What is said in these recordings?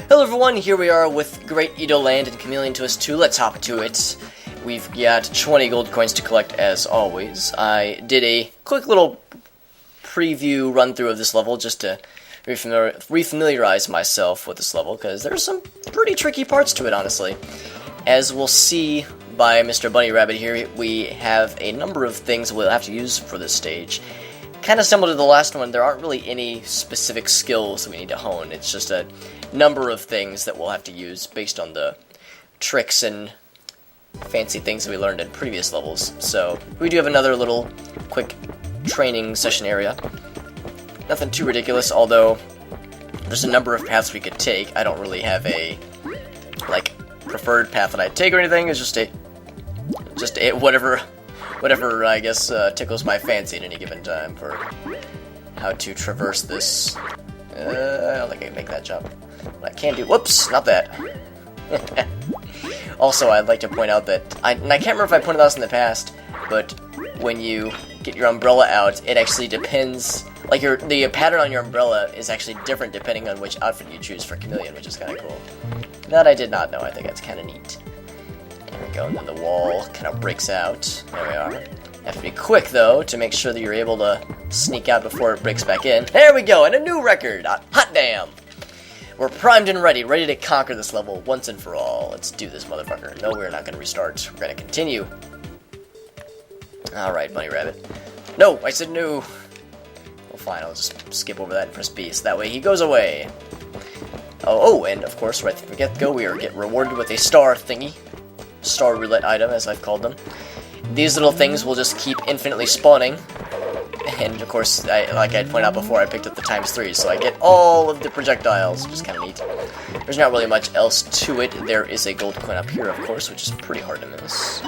Hello everyone, here we are with Great Edo Land and Chameleon Twist 2. Let's hop into it. We've got 20 gold coins to collect as always. I did a quick little preview run-through of this level just to refamiliarize myself with this level, because there's some pretty tricky parts to it, honestly. As we'll see by Mr. Bunny Rabbit here, we have a number of things we'll have to use for this stage. Kind of similar to the last one, there aren't really any specific skills that we need to hone. It's just a number of things that we'll have to use based on the tricks and fancy things that we learned in previous levels. So we do have another little quick training session area. Nothing too ridiculous, although there's a number of paths we could take. I don't really have a preferred path that I'd take or anything. It's just a whatever I guess tickles my fancy at any given time for how to traverse this. I don't think I can make that jump. But I can do. Whoops, not that. Also, I'd like to point out that I can't remember if I pointed this in the past, but when you get your umbrella out, it actually depends. Like the pattern on your umbrella is actually different depending on which outfit you choose for Chameleon, which is kind of cool. That I did not know. I think that's kind of neat. There we go, and then the wall kind of breaks out. There we are. You have to be quick, though, to make sure that you're able to sneak out before it breaks back in. There we go, and a new record! Hot damn! We're primed and ready to conquer this level once and for all. Let's do this, motherfucker. No, we're not going to restart. We're going to continue. Alright, Bunny Rabbit. No, I said no. Well, fine, I'll just skip over that and press B, so that way he goes away. Oh, and of course, right from the get-go, we are get rewarded with a star thingy. Star roulette item, as I've called them. These little things will just keep infinitely spawning. And of course, like I pointed out before, I picked up the ×3, so I get all of the projectiles, which is kind of neat. There's not really much else to it. There is a gold coin up here, of course, which is pretty hard to miss.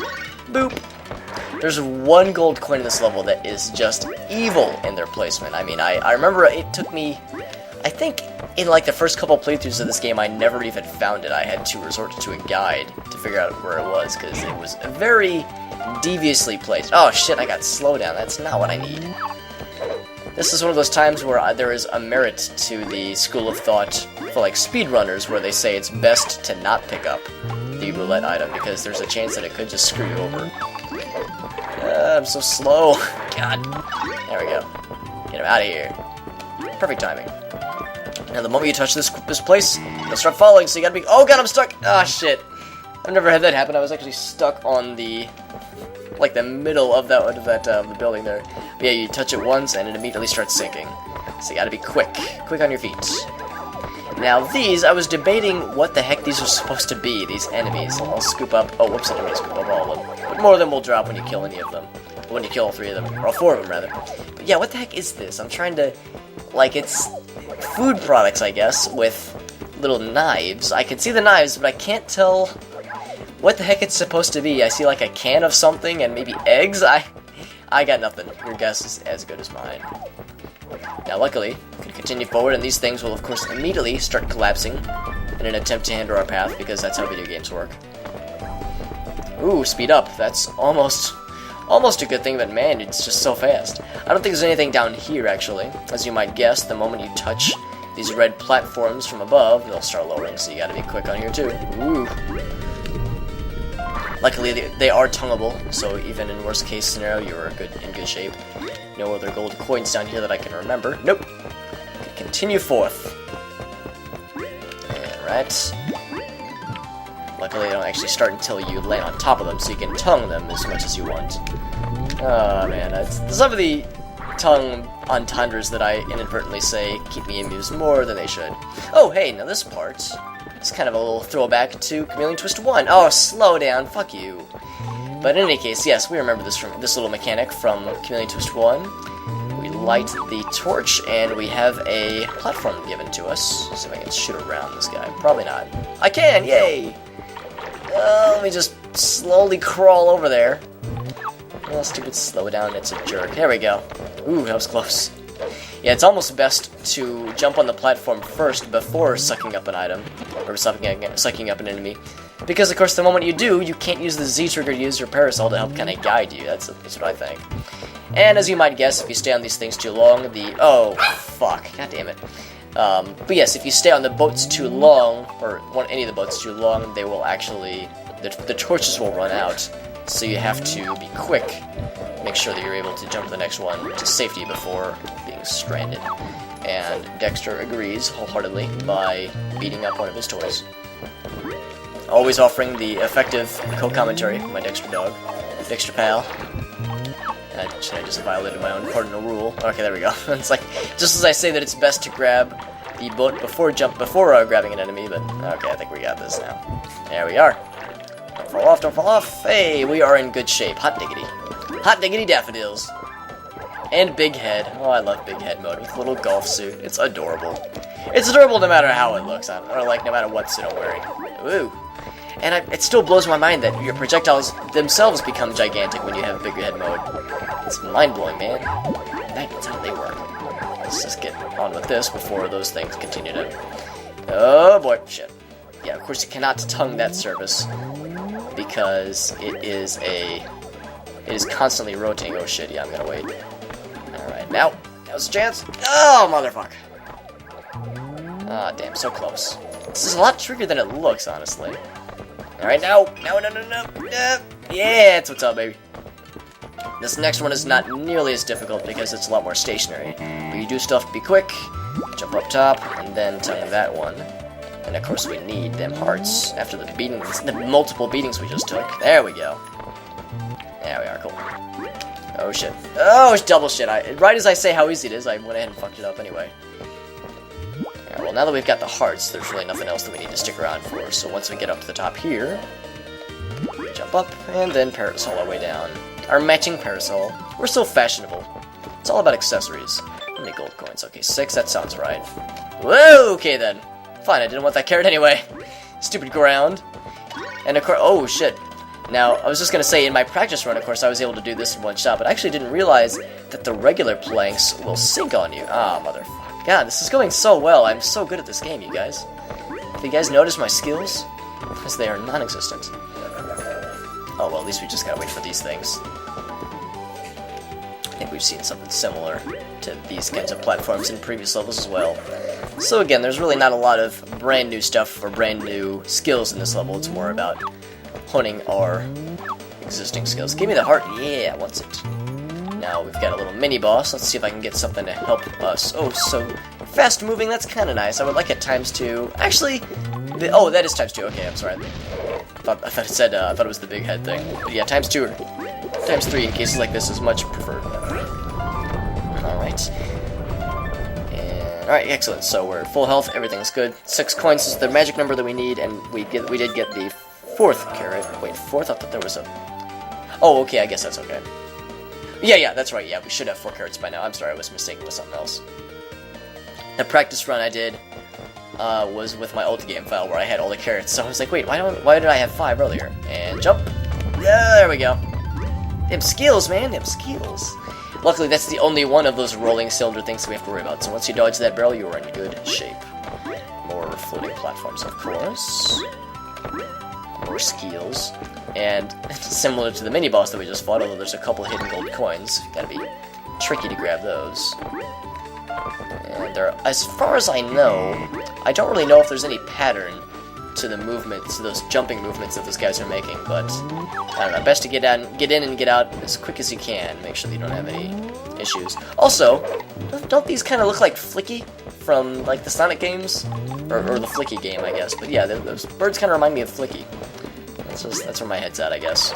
Boop! There's one gold coin in this level that is just evil in their placement. I mean, I remember it took me, I think, in like the first couple playthroughs of this game, I never even found it. I had to resort to a guide to figure out where it was, because it was very deviously placed. Oh shit, I got slowdown. That's not what I need. This is one of those times where there is a merit to the school of thought for like speedrunners, where they say it's best to not pick up the roulette item because there's a chance that it could just screw you over. I'm so slow. God. There we go. Get him out of here. Perfect timing. Now the moment you touch this place, it'll start falling, so you gotta be— oh god, I'm stuck! Ah, shit. I've never had that happen. I was actually stuck on the middle of the building there. But yeah, you touch it once and it immediately starts sinking. So you gotta be quick on your feet. Now these, I was debating what the heck these are supposed to be, these enemies. I'll scoop up— oh whoops, I didn't really scoop up all of them. But more of them will drop when you kill any of them. When you kill all 3 of them, or all 4 of them rather. But yeah, what the heck is this? I'm trying to, it's food products, I guess, with little knives. I can see the knives, but I can't tell what the heck it's supposed to be. I see like a can of something and maybe eggs. I got nothing. Your guess is as good as mine. Now luckily, we can continue forward, and these things will of course immediately start collapsing in an attempt to hinder our path, because that's how video games work. Ooh, speed up. That's almost a good thing, but man, it's just so fast. I don't think there's anything down here, actually. As you might guess, the moment you touch these red platforms from above, they'll start lowering, so you gotta be quick on here, too. Ooh. Luckily, they are tonguable, so even in worst case scenario, you're in good shape. No other gold coins down here that I can remember. Nope. Continue forth. Alright. Luckily, they don't actually start until you land on top of them, so you can tongue them as much as you want. Oh man, some of the tongue entendres that I inadvertently say keep me amused more than they should. Oh hey, now this part is kind of a little throwback to Chameleon Twist 1. Oh, slow down, fuck you. But in any case, yes, we remember this little mechanic from Chameleon Twist 1. We light the torch, and we have a platform given to us. Let's see if I can shoot around this guy. Probably not. I can! Yay! Let me just slowly crawl over there. Oh, stupid slow down, it's a jerk. There we go. Ooh, that was close. Yeah, it's almost best to jump on the platform first before sucking up an item, or sucking up an enemy. Because, of course, the moment you do, you can't use the Z trigger to use your parasol to help kind of guide you. That's what I think. And as you might guess, if you stay on these things too long, oh, fuck. God damn it. But yes, if you stay on the boats too long, or on any of the boats too long, they will actually, the torches will run out. So you have to be quick, make sure that you're able to jump to the next one to safety before being stranded. And Dexter agrees wholeheartedly by beating up one of his toys. Always offering the effective co-commentary, my Dexter dog. Dexter pal. Should I just violated my own cardinal rule? Okay, there we go. It's like, just as I say that it's best to grab the boat before grabbing an enemy, but okay, I think we got this now. There we are. Don't fall off, don't fall off. Hey, we are in good shape. Hot diggity. Hot diggity daffodils. And big head. Oh, I love big head mode with little golf suit. It's adorable. It's adorable no matter how it looks, or like no matter what suit I'm wearing. Ooh. And it still blows my mind that your projectiles themselves become gigantic when you have bigger head mode. It's mind-blowing, man. That's how they work. Let's just get on with this before those things continue to... Oh boy, shit. Yeah, of course you cannot tongue that surface because it is constantly rotating. Oh shit, yeah, I'm gonna wait. Alright, now's the chance. Oh, motherfucker. Ah, damn, so close. This is a lot trickier than it looks, honestly. Alright, no. Yeah, that's what's up, baby. This next one is not nearly as difficult because it's a lot more stationary. But you do still have to be quick, jump up top, and then tongue that one. And of course we need them hearts after the beatings, the multiple beatings we just took. There we go. There we are, cool. Oh shit. Oh, it's double shit. Right as I say how easy it is, I went ahead and fucked it up anyway. Alright, well now that we've got the hearts, there's really nothing else that we need to stick around for. So once we get up to the top here, jump up, and then parasol our way down. Our matching parasol. We're so fashionable. It's all about accessories. How many gold coins? Okay, 6, that sounds right. Whoa, okay then. Fine, I didn't want that carrot anyway. Stupid ground. And of course, oh shit. Now, I was just gonna say, in my practice run, of course, I was able to do this in one shot, but I actually didn't realize that the regular planks will sink on you. Ah, motherfucker. God, this is going so well. I'm so good at this game, you guys. If you guys notice my skills, because they are non-existent. Oh, well, at least we just gotta wait for these things. I think we've seen something similar to these kinds of platforms in previous levels as well. So again, there's really not a lot of brand new stuff or brand new skills in this level. It's more about honing our existing skills. Give me the heart. Yeah, I want it. Now we've got a little mini-boss. Let's see if I can get something to help us. Oh, so fast moving. That's kind of nice. I would like it ×2. Actually, oh, that is ×2. Okay, I'm sorry. I thought it said, I thought it was the big head thing. But yeah, ×2 or ×3 in cases like this is much preferred. Alright. Alright, excellent. So we're full health, everything's good. 6 coins is the magic number that we need, and we did get the 4th carrot. Wait, 4th? I thought there was a... Oh, okay, I guess that's okay. Yeah, that's right. Yeah, we should have 4 carrots by now. I'm sorry, I was mistaken with something else. The practice run I did was with my old game file where I had all the carrots. So I was like, wait, why did I have 5 earlier? And jump. Yeah, there we go. Them skills, man, them skills. Luckily, that's the only one of those rolling cylinder things that we have to worry about. So once you dodge that barrel, you are in good shape. More floating platforms, of course. More skills. And similar to the mini-boss that we just fought, although there's a couple hidden gold coins. Gotta be tricky to grab those. And there, as far as I know, I don't really know if there's any pattern to the movements, to those jumping movements that those guys are making, but I don't know, best to get in and get out as quick as you can, make sure that you don't have any issues. Also, don't these kind of look like Flicky from, like, the Sonic games? Or the Flicky game, I guess, but yeah, those birds kind of remind me of Flicky. That's where my head's at, I guess.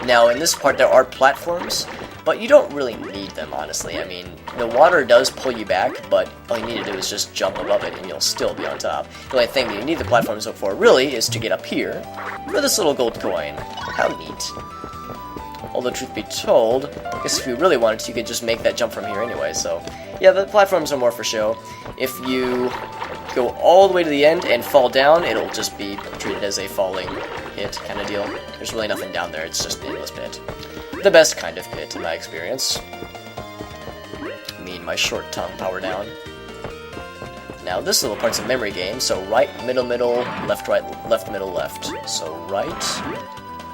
Now, in this part, there are platforms, but you don't really need them, honestly. I mean, the water does pull you back, but all you need to do is just jump above it, and you'll still be on top. The only thing that you need the platforms for, really, is to get up here for this little gold coin. How neat. Although, truth be told, I guess if you really wanted to, you could just make that jump from here anyway, so... Yeah, the platforms are more for show. If you go all the way to the end and fall down, it'll just be treated as a falling hit kind of deal. There's really nothing down there, it's just an endless pit. The best kind of pit, in my experience. Me and my short tongue power down. Now, this little part's a memory game, so right, middle, left, right, left, middle, left. So right,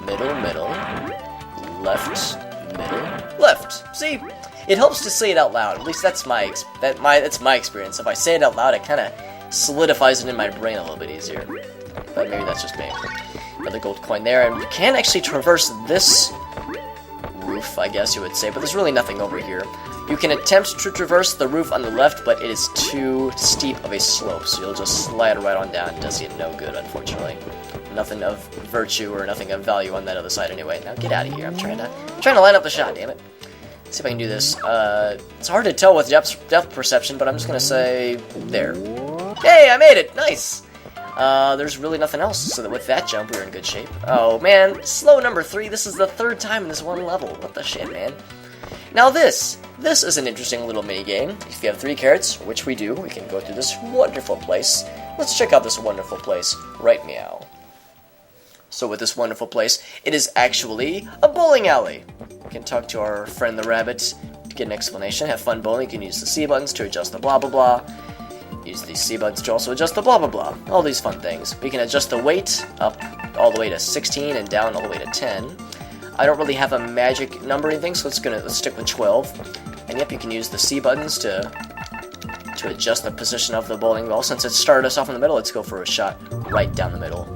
middle, left, middle, left. See? It helps to say it out loud. At least that's my experience. If I say it out loud, it kind of solidifies it in my brain a little bit easier. But maybe that's just me. Another gold coin there, and you can actually traverse this roof, I guess you would say, but there's really nothing over here. You can attempt to traverse the roof on the left, but it is too steep of a slope, so you'll just slide right on down. It does you no good, unfortunately. Nothing of virtue or nothing of value on that other side anyway. Now get out of here. I'm trying to line up the shot, damn it. Let's see if I can do this. It's hard to tell with depth perception, but I'm just gonna say there. Hey, I made it! Nice! There's really nothing else, so that with that jump, we're in good shape. Oh, man, slow number 3. This is the 3rd time in this one level. What the shit, man? Now this is an interesting little mini-game. If you have 3 carrots, which we do, we can go through this wonderful place. Let's check out this wonderful place right meow. So with this wonderful place, it is actually a bowling alley. We can talk to our friend the rabbit to get an explanation. Have fun bowling. You can use the C buttons to adjust the blah blah blah. Use these C buttons to also adjust the blah blah blah. All these fun things. We can adjust the weight up all the way to 16 and down all the way to 10. I don't really have a magic number or anything, so let's stick with 12. And yep, you can use the C buttons to adjust the position of the bowling ball. Since it started us off in the middle, let's go for a shot right down the middle.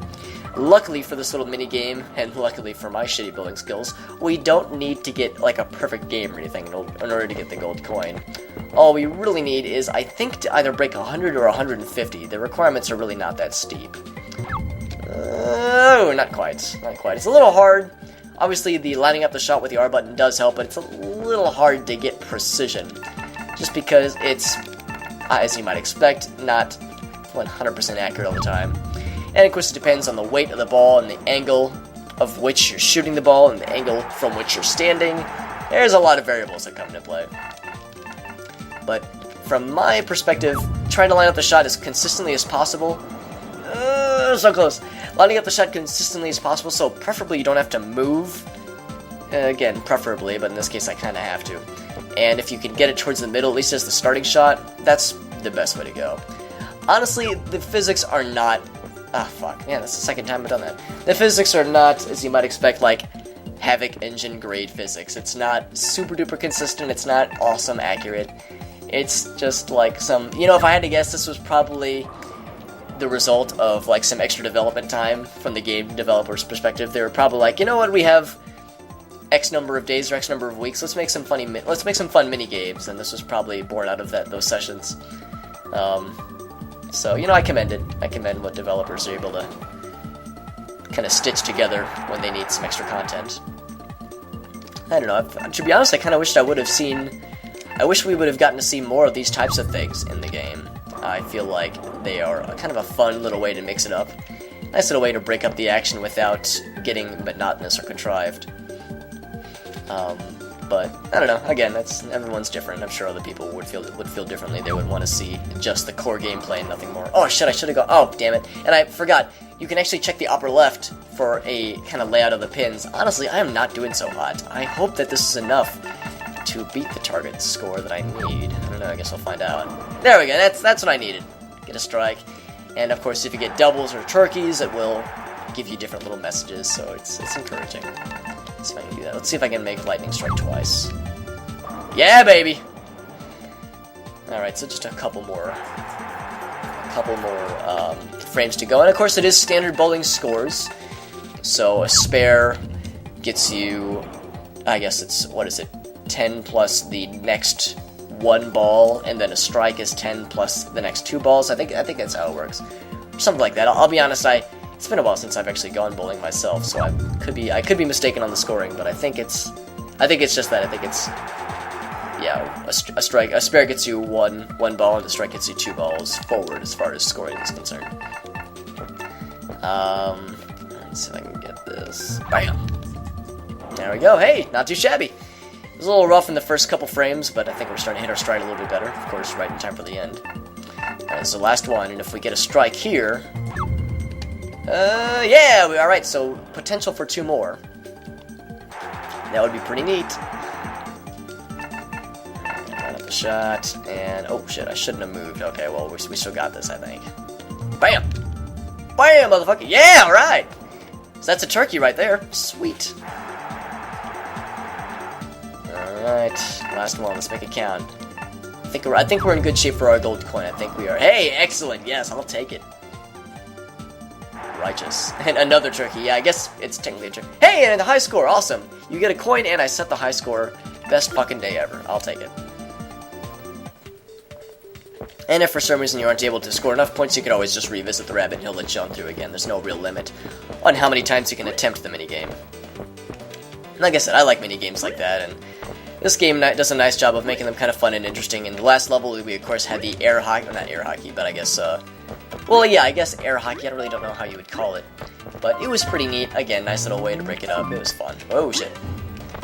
Luckily for this little mini game, and luckily for my shitty bowling skills, we don't need to get like a perfect game or anything in order to get the gold coin. All we really need is, I think, to either break 100 or 150. The requirements are really not that steep. Oh, not quite. Not quite. It's a little hard. Obviously, the lining up the shot with the R button does help, but it's a little hard to get precision. Just because it's, as you might expect, not 100% accurate all the time. And of course, it depends on the weight of the ball and the angle of which you're shooting the ball and the angle from which you're standing. There's a lot of variables that come into play. But from my perspective, trying to line up the shot as consistently as possible. So close. Lining up the shot consistently as possible, so preferably you don't have to move. Again, preferably, but in this case I kind of have to. And if you can get it towards the middle, at least as the starting shot, that's the best way to go. Honestly, the physics are not... Ah, fuck. Man, that's the second time I've done that. The physics are not, as you might expect, like Havoc engine grade physics. It's not super duper consistent, it's not awesome accurate. It's just like some... You know, if I had to guess, this was probably the result of like some extra development time from the game developer's perspective. They were probably like, you know what, we have X number of days or X number of weeks, let's make some fun mini games, and this was probably born out of those sessions. So, you know, I commend what developers are able to kind of stitch together when they need some extra content. I don't know, to be honest, I kind of wished I wish we would have gotten to see more of these types of things in the game. I feel like they are kind of a fun little way to mix it up. Nice little way to break up the action without getting monotonous or contrived. But I don't know. Again, everyone's different. I'm sure other people would feel differently. They would want to see just the core gameplay and nothing more. Oh shit! I should have gone. Oh damn it! And I forgot. You can actually check the upper left for a kind of layout of the pins. Honestly, I am not doing so hot. I hope that this is enough to beat the target score that I need. I don't know. I guess I'll find out. There we go. That's what I needed. Get a strike. And of course, if you get doubles or turkeys, it will give you different little messages. So it's encouraging. Let's see if I can do that. Let's see if I can make lightning strike twice. Yeah, baby! Alright, so just a couple more frames to go. And of course, it is standard bowling scores. So a spare gets you, I guess it's, 10 plus the next one ball, and then a strike is 10 plus the next 2 balls. I think that's how it works. Something like that. I'll be honest, it's been a while since I've actually gone bowling myself, so I could be mistaken on the scoring, but I think it's just that. I think it's, yeah, a spare gets you one ball, and a strike gets you 2 balls forward as far as scoring is concerned. Let's see if I can get this. Bam! There we go. Hey, not too shabby. It was a little rough in the first couple frames, but I think we're starting to hit our stride a little bit better. Of course, right in time for the end. Alright, so last one, and if we get a strike here... yeah, alright, so potential for 2 more. That would be pretty neat. Line up the shot, and... Oh, shit, I shouldn't have moved. Okay, well, we still got this, I think. Bam! Bam, motherfucker! Yeah, alright! So that's a turkey right there. Sweet. Alright, last one. Let's make it count. I think we're in good shape for our gold coin. I think we are. Hey, excellent. Yes, I'll take it. Righteous. And another turkey. Yeah, I guess it's technically a turkey. Hey, and a high score. Awesome. You get a coin, and I set the high score. Best fucking day ever. I'll take it. And if for some reason you aren't able to score enough points, you can always just revisit the rabbit and he'll let you on through again. There's no real limit on how many times you can attempt the minigame. Like I said, I like minigames like that, and this game does a nice job of making them kind of fun and interesting. In the last level, we of course had the air hockey, well, not air hockey, but I guess, well, yeah, I guess air hockey. I really don't know how you would call it, but it was pretty neat. Again, nice little way to break it up. It was fun. Oh shit!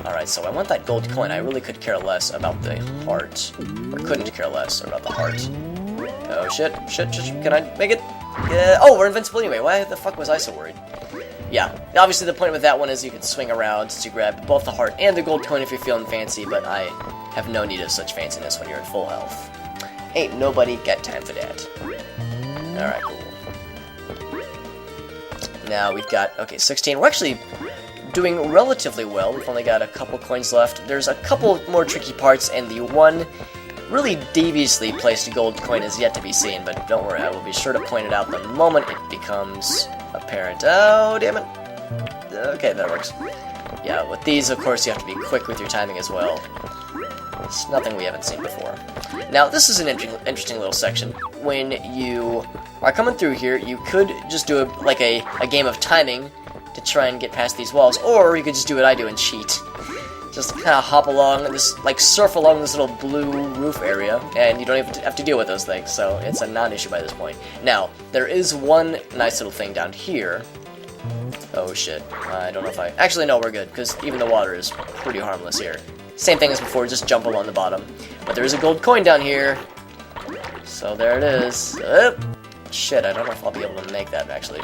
All right, so I want that gold coin. I really could care less about the heart, or couldn't care less about the heart. Oh shit! Shit! Can I make it? Oh, we're invincible anyway. Why the fuck was I so worried? Yeah, obviously the point with that one is you can swing around to grab both the heart and the gold coin if you're feeling fancy, but I have no need of such fanciness when you're at full health. Ain't nobody got time for that. Alright, cool. Now we've got, okay, 16. We're actually doing relatively well. We've only got a couple coins left. There's a couple more tricky parts, and the one really deviously placed gold coin is yet to be seen, but don't worry, I will be sure to point it out the moment it becomes apparent. Oh, damn it. Okay, that works. Yeah, with these, of course, you have to be quick with your timing as well. It's nothing we haven't seen before. Now, this is an interesting little section. When you are coming through here, you could just do a game of timing to try and get past these walls, or you could just do what I do and cheat. Just kind of hop along this, like surf along this little blue roof area, and you don't even have to deal with those things, so it's a non-issue by this point. Now, there is one nice little thing down here. Oh shit, I don't know if I... Actually, no, we're good, because even the water is pretty harmless here. Same thing as before, just jump along the bottom. But there is a gold coin down here, so there it is. Shit, I don't know if I'll be able to make that, actually.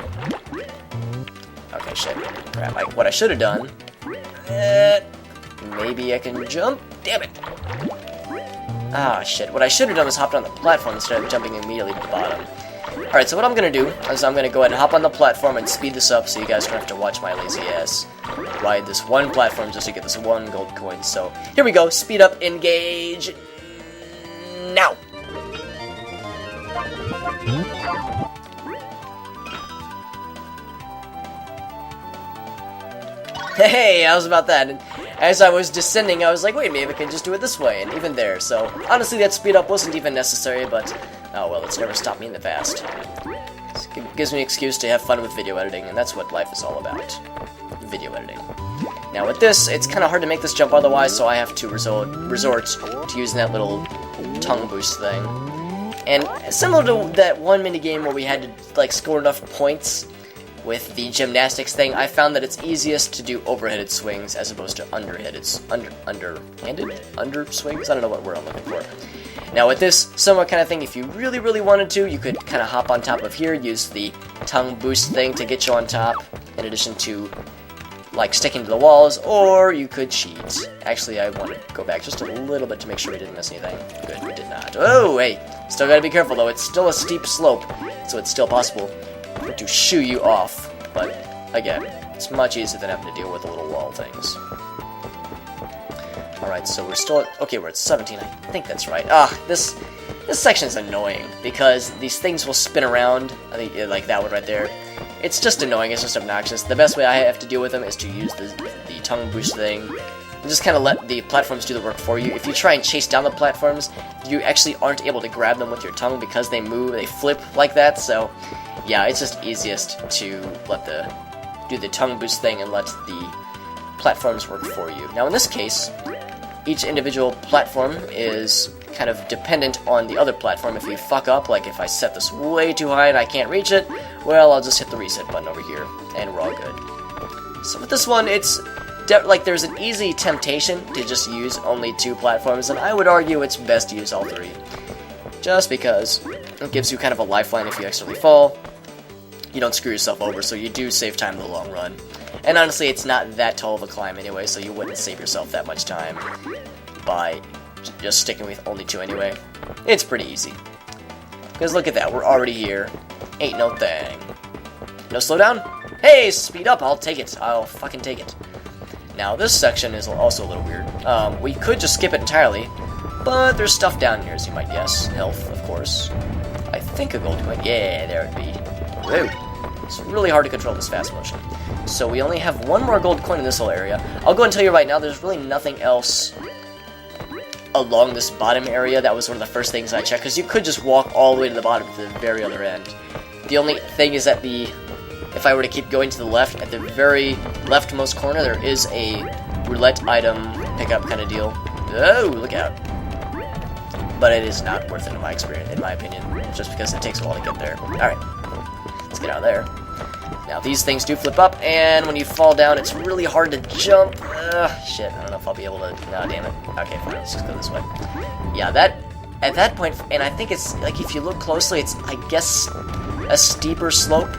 Okay, shit. Crap, what I should have done... Maybe I can jump? Damn it! Ah, shit. What I should have done was hopped on the platform instead of jumping immediately to the bottom. Alright, so what I'm going to do is I'm going to go ahead and hop on the platform and speed this up so you guys don't have to watch my lazy ass ride this one platform just to get this one gold coin. So, here we go. Speed up, engage, now! Hey, how's about that? And as I was descending, I was like, wait, maybe I can just do it this way, and even there. So, honestly, that speed up wasn't even necessary, but, oh well, it's never stopped me in the past. It gives me an excuse to have fun with video editing, and that's what life is all about. Video editing. Now, with this, it's kind of hard to make this jump otherwise, so I have to resort to using that little tongue boost thing. And similar to that one minigame where we had to, like, score enough points with the gymnastics thing, I found that it's easiest to do overheaded swings as opposed to underhanded swings? I don't know what word I'm looking for. Now with this similar kind of thing, if you really, really wanted to, you could kind of hop on top of here, use the tongue boost thing to get you on top, in addition to, like, sticking to the walls, or you could cheat. Actually, I want to go back just a little bit to make sure we didn't miss anything. Good, we did not. Oh, hey! Still gotta be careful, though. It's still a steep slope, so it's still possible to shoo you off, but again, it's much easier than having to deal with the little wall things. Alright, so we're still at, okay, we're at 17, I think that's right. This section's annoying, because these things will spin around, I think, like that one right there. It's just annoying, it's just obnoxious. The best way I have to deal with them is to use the tongue boost thing, and just kind of let the platforms do the work for you. If you try and chase down the platforms, you actually aren't able to grab them with your tongue because they move, they flip like that, so yeah, it's just easiest to do the tongue boost thing and let the platforms work for you. Now in this case, each individual platform is kind of dependent on the other platform. If you fuck up, like if I set this way too high and I can't reach it, well, I'll just hit the reset button over here, and we're all good. So with this one, it's there's an easy temptation to just use only two platforms, and I would argue it's best to use all three. Just because it gives you kind of a lifeline if you accidentally fall. You don't screw yourself over, so you do save time in the long run. And honestly, it's not that tall of a climb anyway, so you wouldn't save yourself that much time by just sticking with only two anyway. It's pretty easy. Because look at that, we're already here. Ain't no thing. No slowdown? Hey, speed up, I'll take it. I'll fucking take it. Now, this section is also a little weird. We could just skip it entirely, but there's stuff down here, as you might guess. Health, of course. I think a gold coin. Yeah, there it be. Whoa. It's really hard to control this fast motion. So we only have one more gold coin in this whole area. I'll go and tell you right now, there's really nothing else along this bottom area. That was one of the first things I checked, because you could just walk all the way to the bottom to the very other end. The only thing is that if I were to keep going to the left, at the very leftmost corner, there is a roulette item pickup kind of deal. Oh, look out. But it is not worth it in my opinion, just because it takes a while to get there. Alright, let's get out of there. Now, these things do flip up, and when you fall down, it's really hard to jump. Shit, I don't know if I'll be able to... Nah, damn it. Okay, fine, let's just go this way. Yeah, at that point, and I think it's, like, if you look closely, it's, I guess, a steeper slope.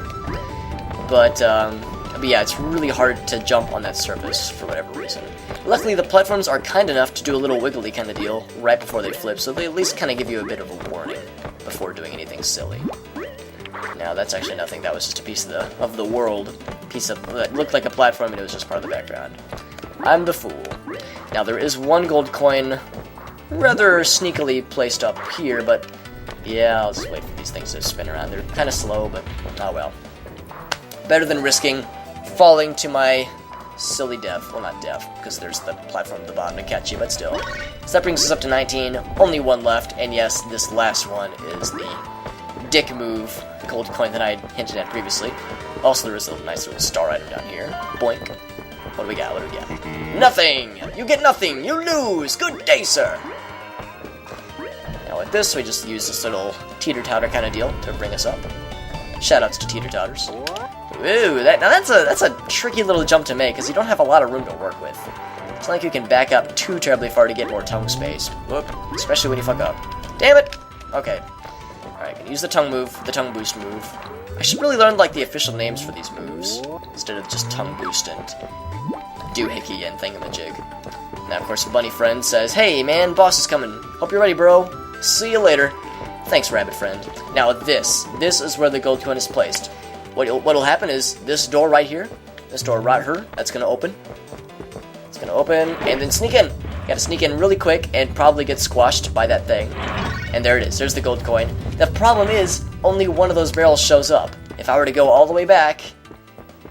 But yeah, it's really hard to jump on that surface for whatever reason. Luckily, the platforms are kind enough to do a little wiggly kind of deal right before they flip, so they at least kind of give you a bit of a warning before doing anything silly. Now, that's actually nothing. That was just a piece of the world. Piece of that looked like a platform, and it was just part of the background. I'm the fool. Now, there is one gold coin rather sneakily placed up here, but yeah, I'll just wait for these things to spin around. They're kind of slow, but oh well. Better than risking falling to my silly death. Well, not death, because there's the platform at the bottom to catch you, but still. So that brings us up to 19. Only one left, and yes, this last one is the dick move gold coin that I had hinted at previously. Also, there is a nice little star item down here. Boink. What do we got? What do we got? Nothing! You get nothing! You lose! Good day, sir! Now with this, we just use this little teeter-totter kind of deal to bring us up. Shoutouts to teeter-totters. Ooh, that's a tricky little jump to make, because you don't have a lot of room to work with. It's not like you can back up too terribly far to get more tongue space. Whoop. Especially when you fuck up. Damn it! Okay. Alright, can use the tongue move, the tongue boost move. I should really learn, like, the official names for these moves, instead of just tongue boost and doohickey and thingamajig. Now, of course, the bunny friend says, "Hey, man, boss is coming. Hope you're ready, bro. See you later." Thanks, rabbit friend. Now, this is where the gold coin is placed. What'll happen is this door right here, this door right here, that's gonna open. It's gonna open, and then sneak in. You gotta sneak in really quick and probably get squashed by that thing. And there it is. There's the gold coin. The problem is, only one of those barrels shows up. If I were to go all the way back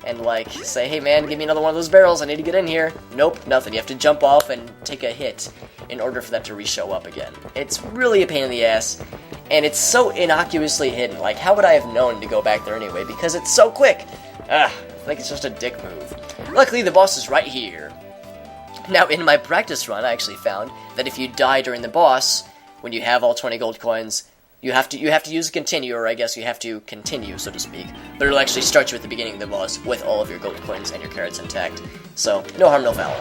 and, like, say, "Hey, man, give me another one of those barrels. I need to get in here." Nope, nothing. You have to jump off and take a hit in order for that to re-show up again. It's really a pain in the ass, and it's so innocuously hidden. Like, how would I have known to go back there anyway? Because it's so quick. I think it's just a dick move. Luckily, the boss is right here. Now, in my practice run, I actually found that if you die during the boss, when you have all 20 gold coins, you have to use a continue, or I guess you have to continue, so to speak. But it'll actually start you at the beginning of the boss with all of your gold coins and your carrots intact. So, no harm, no foul.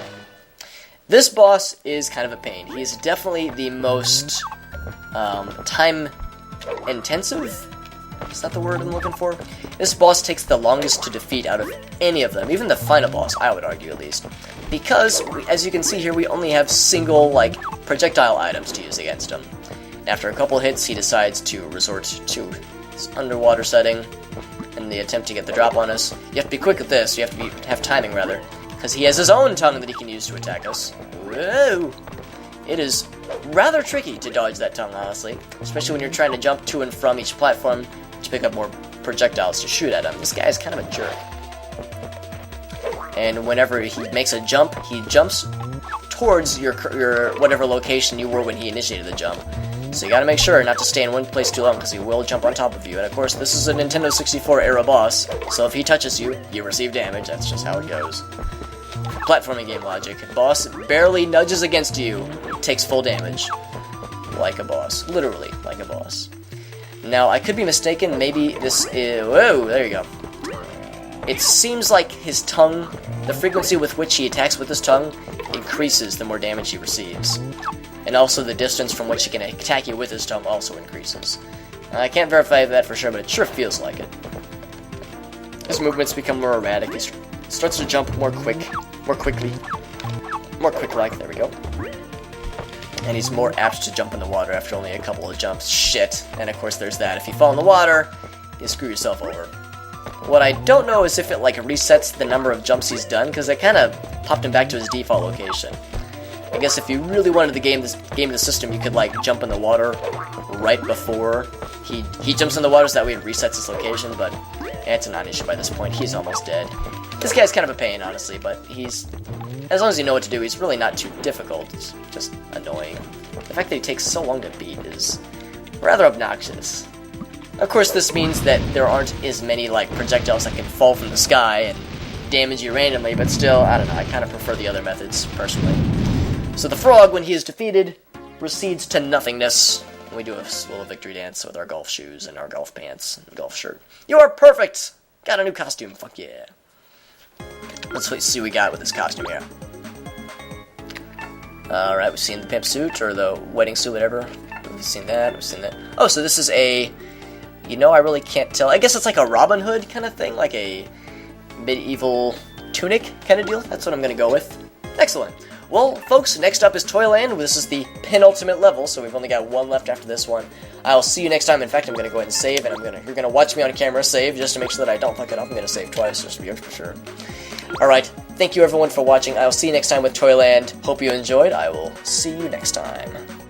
This boss is kind of a pain. He's definitely the most time-intensive? Is that the word I'm looking for? This boss takes the longest to defeat out of any of them, even the final boss, I would argue at least. Because, as you can see here, we only have single, like, projectile items to use against him. After a couple hits, he decides to resort to his underwater setting in the attempt to get the drop on us. You have to be quick with this, you have to have timing, rather, because he has his own tongue that he can use to attack us. Whoa! It is rather tricky to dodge that tongue, honestly, especially when you're trying to jump to and from each platform to pick up more projectiles to shoot at him. This guy is kind of a jerk. And whenever he makes a jump, he jumps towards your whatever location you were when he initiated the jump. So you gotta make sure not to stay in one place too long, because he will jump on top of you. And of course, this is a Nintendo 64 era boss, so if he touches you, you receive damage. That's just how it goes. Platforming game logic. Boss barely nudges against you, takes full damage. Like a boss. Literally, like a boss. Now, I could be mistaken, maybe this is... Whoa, there you go. It seems like his tongue, the frequency with which he attacks with his tongue, increases the more damage he receives. And also the distance from which he can attack you with his tongue also increases. I can't verify that for sure, but it sure feels like it. His movements become more erratic. He starts to jump more quickly. More quick-like, there we go. And he's more apt to jump in the water after only a couple of jumps. Shit. And of course there's that. If you fall in the water, you screw yourself over. What I don't know is if it, like, resets the number of jumps he's done, because it kind of popped him back to his default location. I guess if you really wanted to game the system, you could, like, jump in the water right before he jumps in the water, so that way it resets his location, but it's a non-issue by this point. He's almost dead. This guy's kind of a pain, honestly, but he's... as long as you know what to do, he's really not too difficult. It's just annoying. The fact that he takes so long to beat is rather obnoxious. Of course, this means that there aren't as many, like, projectiles that can fall from the sky and damage you randomly, but still, I don't know, I kind of prefer the other methods, personally. So the frog, when he is defeated, recedes to nothingness. We do a little victory dance with our golf shoes and our golf pants and golf shirt. You are perfect! Got a new costume, fuck yeah. Let's see what we got with this costume here. Alright, we've seen the pimp suit, or the wedding suit, whatever. We've seen that, we've seen that. Oh, so this is a... you know, I really can't tell. I guess it's like a Robin Hood kind of thing, like a medieval tunic kind of deal. That's what I'm going to go with. Excellent. Well, folks, next up is Toyland. This is the penultimate level, so we've only got one left after this one. I'll see you next time. In fact, I'm going to go ahead and save, and you're going to watch me on camera save just to make sure that I don't fuck it up. I'm going to save twice, just to be extra sure. Alright, thank you everyone for watching. I'll see you next time with Toyland. Hope you enjoyed. I will see you next time.